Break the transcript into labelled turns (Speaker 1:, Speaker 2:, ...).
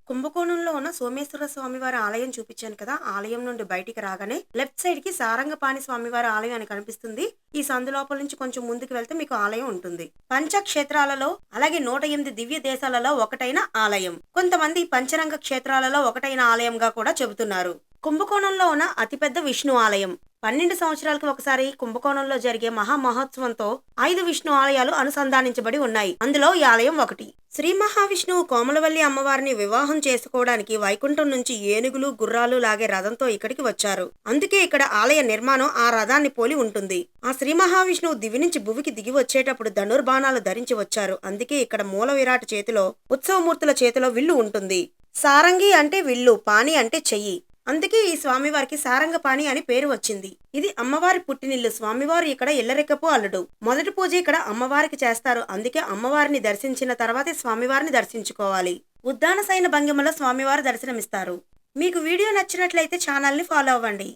Speaker 1: కుంభకోణంలో ఉన్న సోమేశ్వర స్వామివారి ఆలయం చూపించాను కదా! ఆలయం నుండి బయటికి రాగానే లెఫ్ట్ సైడ్‌కి సారంగపాణి స్వామివారి ఆలయం అని కనిపిస్తుంది. ఈ సందు లోపల నుంచి కొంచెం ముందుకు వెళ్తే మీకు ఆలయం ఉంటుంది. పంచక్షేత్రాలలో అలాగే 108 దివ్య దేశాలలో ఒకటైన ఆలయం. కొంతమంది పంచరంగ క్షేత్రాలలో ఒకటైన ఆలయంగా కూడా చెబుతున్నారు. కుంభకోణంలో ఉన్న అతిపెద్ద విష్ణు ఆలయం. 12 సంవత్సరాలకు ఒకసారి కుంభకోణంలో జరిగే మహామహోత్సవంతో 5 విష్ణు ఆలయాలు అనుసంధానించబడి ఉన్నాయి. అందులో ఈ ఆలయం ఒకటి. శ్రీ మహావిష్ణువు కోమలవల్లి అమ్మవారిని వివాహం చేసుకోవడానికి వైకుంఠం నుంచి ఏనుగులు, గుర్రాలు లాగే రథంతో ఇక్కడికి వచ్చారు. అందుకే ఇక్కడ ఆలయ నిర్మాణం ఆ రథాన్ని పోలి ఉంటుంది. ఆ శ్రీ మహావిష్ణువు దివి నుంచి భువికి దిగి వచ్చేటప్పుడు ధనుర్బాణాలు ధరించి వచ్చారు. అందుకే ఇక్కడ మూల విరాట్ చేతిలో, ఉత్సవమూర్తుల చేతిలో విల్లు ఉంటుంది. సారంగి అంటే విల్లు, పాణి అంటే చెయ్యి. అందుకే ఈ స్వామివారికి సారంగపాణి అని పేరు వచ్చింది. ఇది అమ్మవారి పుట్టినిల్లు. స్వామివారు ఇక్కడ ఇల్లరికపు అల్లుడు. మొదటి పూజ ఇక్కడ అమ్మవారికి చేస్తారు. అందుకే అమ్మవారిని దర్శించిన తర్వాతే స్వామివారిని దర్శించుకోవాలి. ఉద్దాన సైన భంగిమలో స్వామివారు దర్శనమిస్తారు. మీకు వీడియో నచ్చినట్లయితే ఛానల్ని ఫాలో అవ్వండి.